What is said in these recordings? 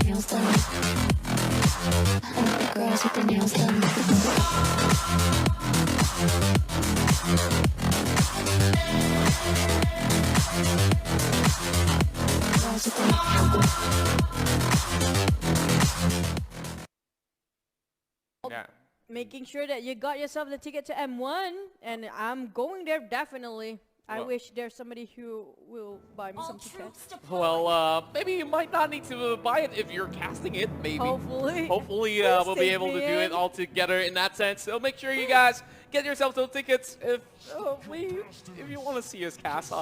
Nails done. I like the girls with their nails done. Girls with their Yeah. Making sure that you got yourself the ticket to M1, and I'm going there definitely. I Well- wish there's somebody who will buy me some tickets. Well, maybe you might not need to buy it if you're casting it, maybe. Hopefully. Hopefully, Please we'll be take able to me do it in. all together in that sense. So make sure you guys get yourself those tickets if you want to see us cast.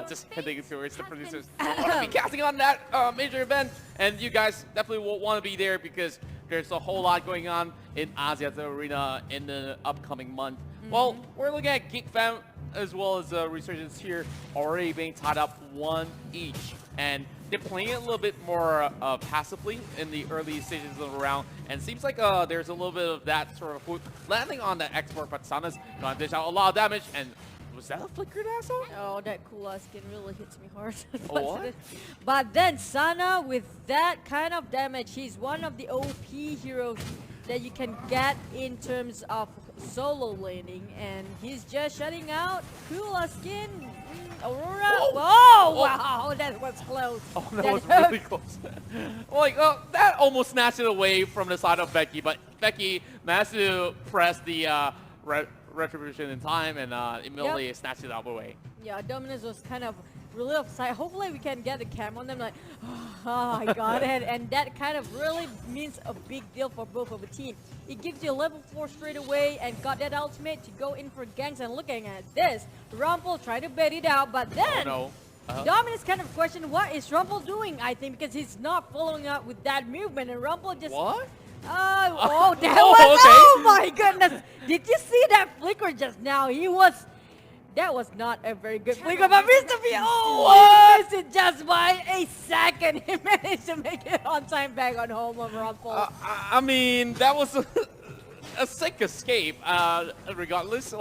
Just heading towards the producers. Want to be casting on that major event, and you guys definitely will want to be there because there's a whole lot going on in Asia Arena in the upcoming month. Well, we're looking at Geek Fam as well as Resurgence here already being tied up 1 each. And they're playing it a little bit more passively in the early stages of the round. And it seems like there's a little bit of that sort of hook landing on the export, but Sana's going to dish out a lot of damage. And was that a flickered asshole? Oh, that Kula skin really hits me hard. Oh, what? But then Sana, with that kind of damage, he's one of the OP heroes that you can get in terms of solo laning, and he's just shutting out Kula skin. Aurora. Whoa! Whoa! Wow, that was close. Oh, that was really close. That almost snatched it away from the side of Becky, but Becky managed to press the retribution in time and immediately snatched it out of the way. Yeah, Dominus was kind of really upset. Hopefully we can get the cam on them like, oh my god, and that kind of really means a big deal for both of the team. It gives you a level 4 straight away and got that ultimate to go in for ganks, and looking at this, Rumble tried to bait it out, but then Dominus kind of questioned what is Rumble doing, I think, because he's not following up with that movement, and Rumble just... What? Oh, that Oh, was... okay. Oh my goodness! Did you see that flicker just now? That was not a very good flicker, but Mr. B, he missed it just by a second. He managed to make it on time back on home of Rumble. That was a sick escape, regardless.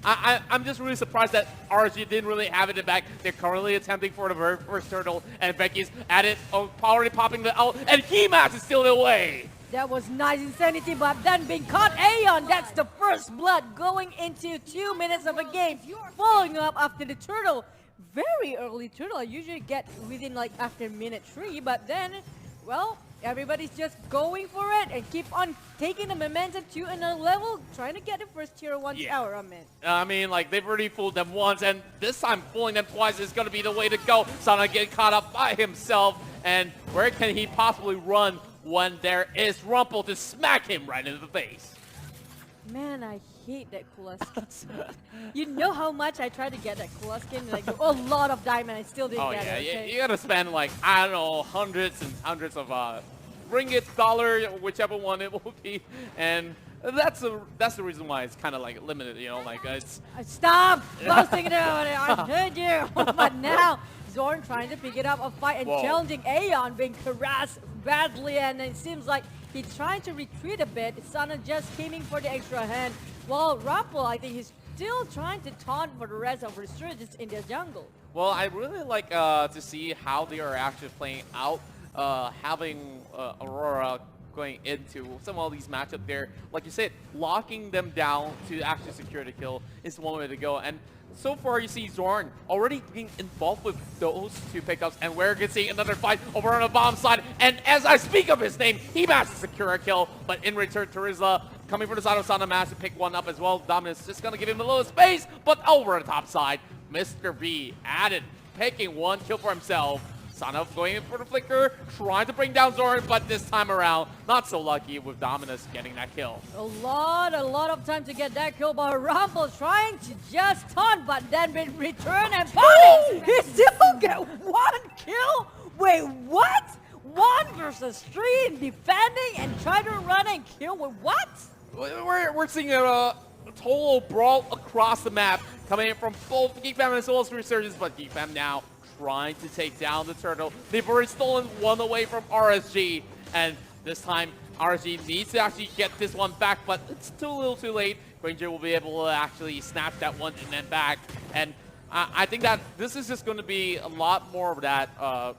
I'm just really surprised that RSG didn't really have it in back. They're currently attempting for the very first turtle, and Becky's at it, already popping the out, and Keymatch is still away. That was nice insanity, but then being caught Aeon, that's the first blood going into 2 minutes of a game. Following up after the turtle, very early turtle. I usually get within after minute 3, but then, well, everybody's just going for it and keep on taking the momentum to another level, trying to get the first tier 1 tower, They've already fooled them once, and this time fooling them twice is going to be the way to go. Sana getting caught up by himself, and where can he possibly run when there is Rumple to smack him right in the face? Man, I hate that Kula skin. You know how much I tried to get that Kula skin? A lot of diamond, I still didn't get it. Okay? You gotta spend I don't know, hundreds and hundreds of ringgit, dollar, whichever one it will be, and that's the reason why it's kind of limited, it's... Stop boasting about it, I heard you! But now, Zorn trying to pick it up a fight and challenging Aeon, being harassed badly, and it seems like he's trying to retreat a bit. Sana just came in for the extra hand, while Rumple, I think he's still trying to taunt for the rest of Resurgence in their jungle. Well, I really like to see how they are actually playing out, having Aurora going into some of these matchups there. Like you said, locking them down to actually secure the kill is one way to go. And so far, you see Zorn already being involved with those 2 pickups, and we're going to see another fight over on the bomb side. And as I speak of his name, he manages to secure a kill, but in return, Terizla coming from the side of Sana managed to pick one up as well. Dominus just going to give him a little space, but over the top side, Mr. B added, picking 1 kill for himself. Sana going in for the flicker, trying to bring down Zorn, but this time around, not so lucky with Dominus getting that kill. A lot of time to get that kill, but Rumble trying to just taunt, but then in return and punish, he still get 1 kill? Wait, what? 1 versus 3 in defending and try to run and kill with what? We're seeing a total brawl across the map coming in from both Geek Fam as well as Resurgence, but Geek Fam now trying to take down the turtle. They've already stolen 1 away from RSG, and this time RSG needs to actually get this one back, but it's too little too late. Granger will be able to actually snap that one and then back. And I think that this is just going to be a lot more of that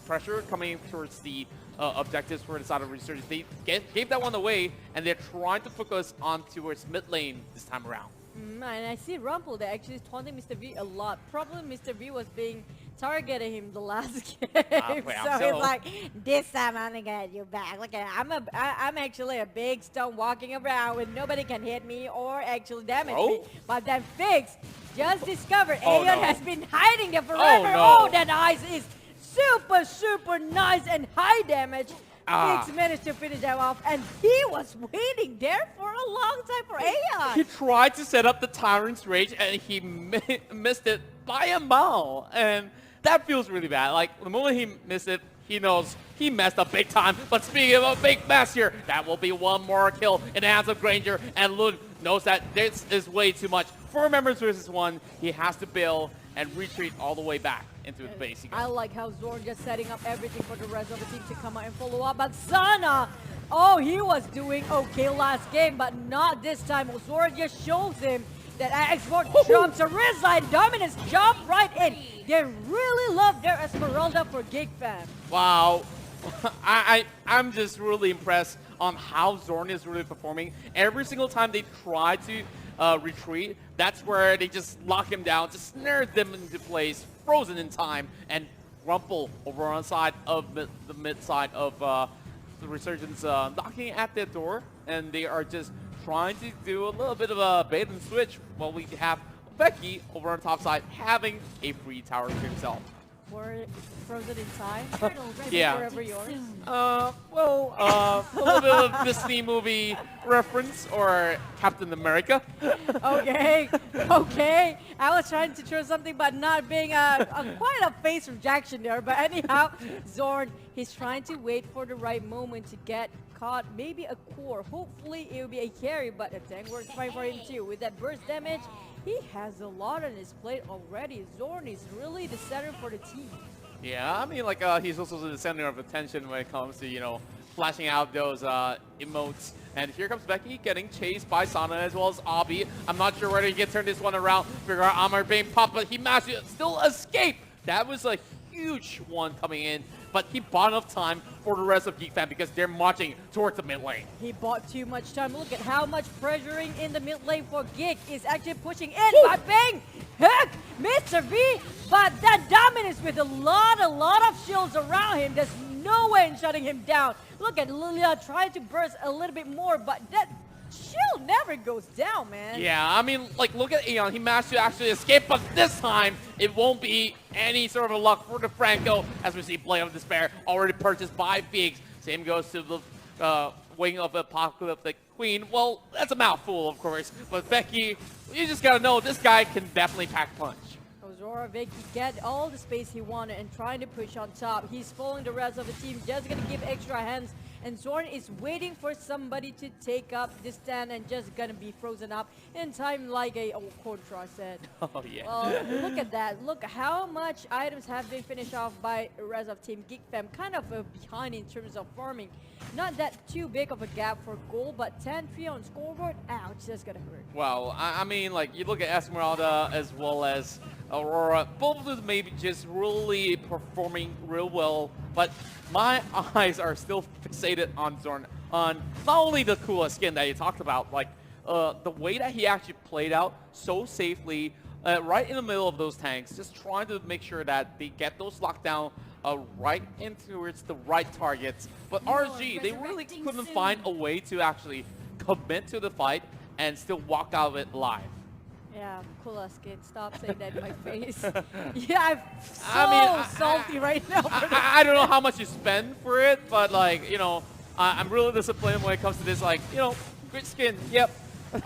pressure coming towards the objectives for the side of Resurgence. They gave that one away, and they're trying to focus on towards mid lane this time around. And I see Rumble, they're actually taunting Mr. V a lot. Probably Mr. V was being targeting him the last game. So he's like, this time I'm gonna get you back. Look at I'm actually a big stone walking around with nobody can hit me or actually damage me. But then Fix just discovered Aeon has been hiding there forever. Oh, that ice is super, super nice and high damage. Fix managed to finish that off, and he was waiting there for a long time for Aeon. He tried to set up the Tyrant's Rage, and he missed it by a mile, and that feels really bad. Like, the moment he missed it, he knows he messed up big time. But speaking of a big mess here, that will be one more kill in the hands of Granger, and Lun knows that this is way too much. 4 members versus 1, he has to bail and retreat all the way back into the base. I like how Zorn just setting up everything for the rest of the team to come out and follow up. But Sana, oh, he was doing okay last game, but not this time. Zorn just shows him that X4 jumps a wrist line. Dominance jump right in. They really love their Esmeralda for Geek fam. Wow. I'm just really impressed on how Zorn is really performing. Every single time they try to retreat, that's where they just lock him down, just snare them into place, frozen in time, and Rumple over on side of the mid side of the Resurgence knocking at their door, and they are just trying to do a little bit of a bait and switch while we have Becky over on top side having a free tower to himself. Or frozen in time? Yeah. Forever yours? A little bit of Disney movie reference, or Captain America. Okay, okay. I was trying to throw something, but not being quite a face rejection there. But anyhow, Zorn, he's trying to wait for the right moment to get caught. Maybe a core. Hopefully it will be a carry, but a tank works fine for him too. With that burst damage, he has a lot on his plate already. Zorn is really the center for the team. Yeah, I mean, like, he's also the center of attention when it comes to, you know, flashing out those emotes. And here comes Becky getting chased by Sana as well as Abi. I'm not sure whether he can turn this one around. Figure out Amar being popped, but he managed to still escape. That was a huge one coming in, but he bought enough time for the rest of Geek Fam because they're marching towards the mid lane. He bought too much time. Look at how much pressuring in the mid lane for Geek is actually pushing in. But bang! Heck! Mr. V! But that dominance with a lot of shields around him. There's no way in shutting him down. Look at Lilia trying to burst a little bit more, but that shield never goes down, man. Yeah, I mean, like, look at Aeon. He managed to actually escape, but this time, it won't be any sort of luck for the Franco, as we see Blade of Despair already purchased by Phoenix. Same goes to the Wing of Apocalyptic Queen. Well, that's a mouthful, of course, but Becky, you just gotta know, this guy can definitely pack punch. Ozora Vicky get all the space he wanted and trying to push on top. He's following the rest of the team, just gonna give extra hands. And Zorn is waiting for somebody to take up this stand and just gonna be frozen up in time, like a old Contra said. Oh, yeah. Well, look at that. Look how much items have been finished off by the rest of Team Geek Fam. Kind of behind in terms of farming. Not that too big of a gap for goal, but 10-3 on scoreboard. Ouch, that's gonna hurt. Well, I mean, like, you look at Esmeralda as well as Aurora, both of them maybe just really performing real well, but my eyes are still fixated on Zorn, on not only the coolest skin that you talked about, like the way that he actually played out so safely right in the middle of those tanks, just trying to make sure that they get those lockdown right into the right targets. But RSG, they really couldn't find a way to actually commit to the fight and still walk out of it alive. Yeah, cool skin. Stop saying that in my face. Yeah, I'm so salty right now. I don't know how much you spend for it, but, like, you know, I'm really disappointed when it comes to this. Like, you know, great skin. Yep,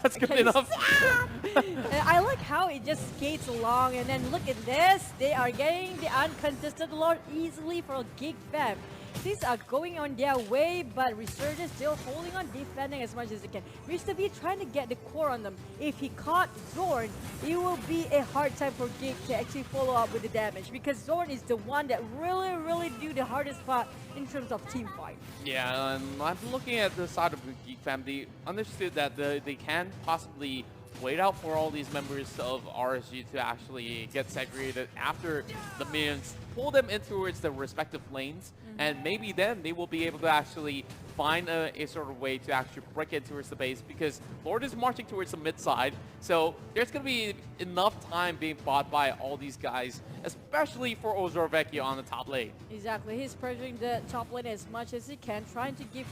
that's good enough. I like how it just skates along, and then look at this. They are getting the uncontested Lord easily for Geek Fam. Things are going on their way, but Resurgence still holding on, defending as much as they can. Mr. V trying to get the core on them. If he caught Zorn, it will be a hard time for Geek to actually follow up with the damage, because Zorn is the one that really do the hardest part in terms of team fight. Yeah, and I'm looking at the side of the Geek Fam. They understood that they can possibly wait out for all these members of RSG to actually get segregated after the minions pull them in towards their respective lanes, and maybe then they will be able to actually find a sort of way to actually break in towards the base, because Lord is marching towards the mid side, so there's going to be enough time being fought by all these guys, especially for Ozorvecchio on the top lane. Exactly, he's pressuring the top lane as much as he can, trying to give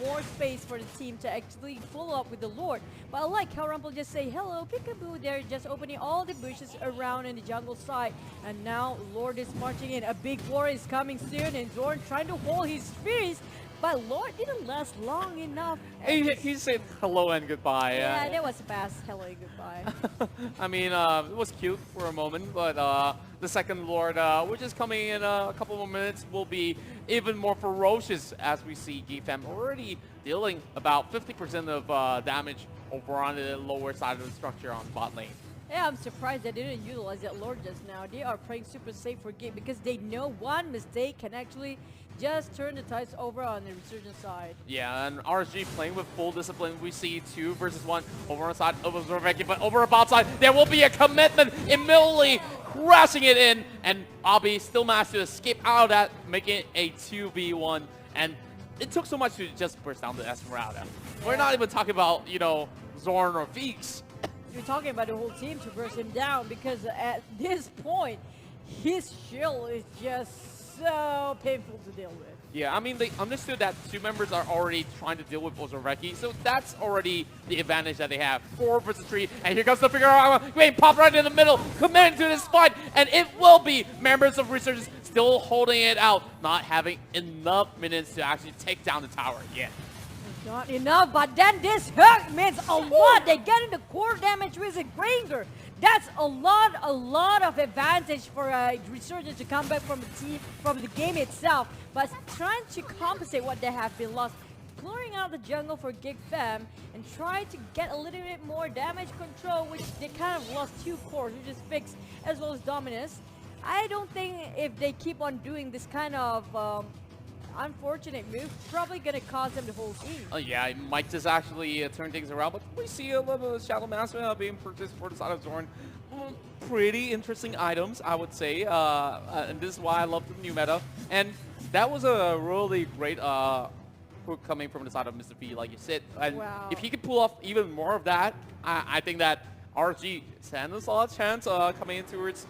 more space for the team to actually follow up with the Lord. But I like how Rumble just say, hello, peekaboo, they're just opening all the bushes around in the jungle side. And now Lord is marching in, a big war is coming soon, and Zorn trying to hold his fierce. But Lord didn't last long enough. He said hello and goodbye. Yeah, that was fast. Hello and goodbye. I mean, it was cute for a moment, but the second Lord, which is coming in a couple more minutes, will be even more ferocious, as we see Geek already dealing about 50% of damage over on the lower side of the structure on bot lane. Yeah, I'm surprised they didn't utilize that Lord just now. They are playing super safe for Geek because they know one mistake can actually just turn the tides over on the Resurgence side. Yeah, and RSG playing with full discipline. We see 2 versus 1 over on the side of Ozorvecchio, but over a bot side, there will be a commitment immediately crashing it in, and Bobby still managed to escape out of that, making it a 2v1, and it took so much to just burst down the Esmeralda. Yeah. We're not even talking about, you know, Zorn or Feeks. You're talking about the whole team to burst him down, because at this point, his shield is just so painful to deal with. Yeah, I mean, they understood that 2 members are already trying to deal with Ozorvecchio, so that's already the advantage that they have. 4 versus 3, and here comes the figure out. Wait, pop right in the middle, committing to this fight, and it will be members of Resurgence still holding it out, not having enough minutes to actually take down the tower yet. Not enough, but then this hook means a lot. They get into core damage with a Granger. That's a lot of advantage for Resurgence to come back from the game itself. But trying to compensate what they have been lost, clearing out the jungle for Geek and trying to get a little bit more damage control, which they kind of lost 2 cores, which is Fix as well as Dominus. I don't think if they keep on doing this kind of unfortunate move, probably gonna cost them the whole team. Yeah, it might just actually turn things around, but we see a little bit of Shadow Master being purchased for the side of Zorn. Pretty interesting items, I would say, and this is why I love the new meta. And that was a really great hook coming from the side of Mr. V, like you said. And wow. If he could pull off even more of that, I think that RG stands a solid chance coming in towards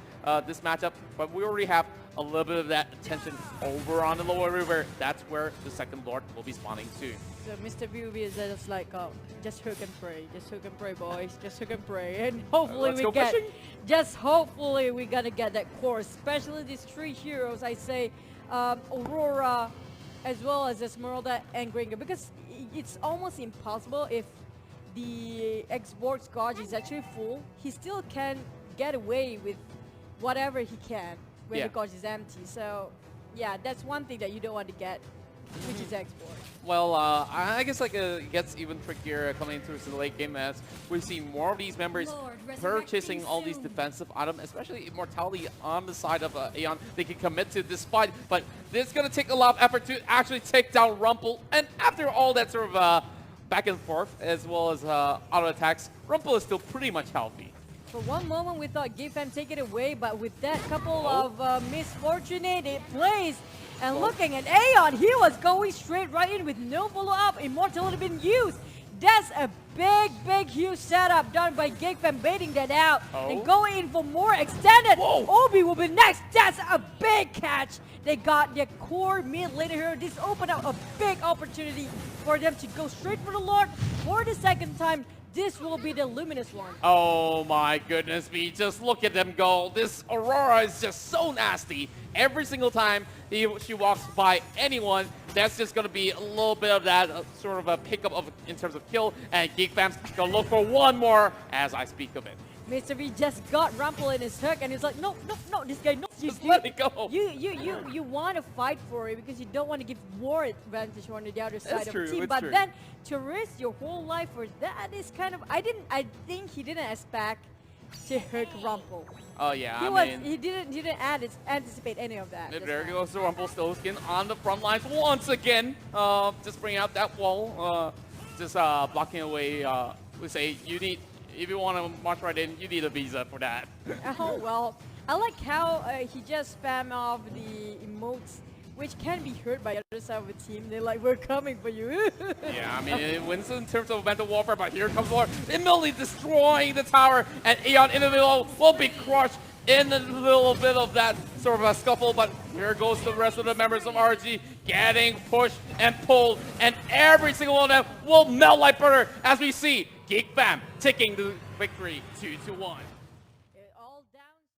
this matchup, but we already have a little bit of that attention over on the lower river. That's where the second Lord will be spawning soon. So Mr. V is just like, just hook and pray, boys, just hook and pray, and hopefully hopefully we're gonna get that core, especially these 3 heroes. I say Aurora, as well as Esmeralda and Granger, because it's almost impossible if the Xbox Gauge is actually full. He still can get away with whatever he can when the gauge is empty. So yeah, that's one thing that you don't want to get, which is export. Well, I guess like it gets even trickier coming into the late game as we see more of these members purchasing all these defensive items, especially Immortality on the side of Aeon. They can commit to this fight, but this is going to take a lot of effort to actually take down Rumple. And after all that sort of back and forth, as well as auto attacks, Rumple is still pretty much healthy. For one moment, we thought Geek take it away, but with that couple of misfortunate plays, and looking at Aeon, he was going straight right in with no follow-up. Immortality been used. That's a big, huge setup done by Geek baiting that out and going in for more extended. Obi will be next. That's a big catch. They got their core mid laner here. This opened up a big opportunity for them to go straight for the Lord for the second time. This will be the luminous one. Oh my goodness me, just look at them go. This Aurora is just so nasty. Every single time she walks by anyone, that's just going to be a little bit of that sort of a pickup of in terms of kill. And Geek Fam's going to look for one more as I speak of it. Mr. V just got Rumple in his hook and he's like, no, this guy, no. Just let it go. You want to fight for it because you don't want to give more advantage on the other side of the team. But then to risk your whole life for that is kind of, I think he didn't expect to hook Rumple. Oh yeah, he didn't anticipate any of that. There goes the Rumpelstiltskin on the front lines once again. Just bring out that wall, just blocking away. We say you need if you want to march right in, you need a visa for that. Oh, well, I like how he just spam off the emotes, which can be heard by the other side of the team. They're like, we're coming for you. Yeah, I mean, it wins in terms of mental warfare, but here comes Lord, immediately destroying the tower, and Aeon in the middle will be crushed in a little bit of that sort of a scuffle, but here goes the rest of the members of RG getting pushed and pulled, and every single one of them will melt like butter as we see Geek Fam taking the victory 2-1.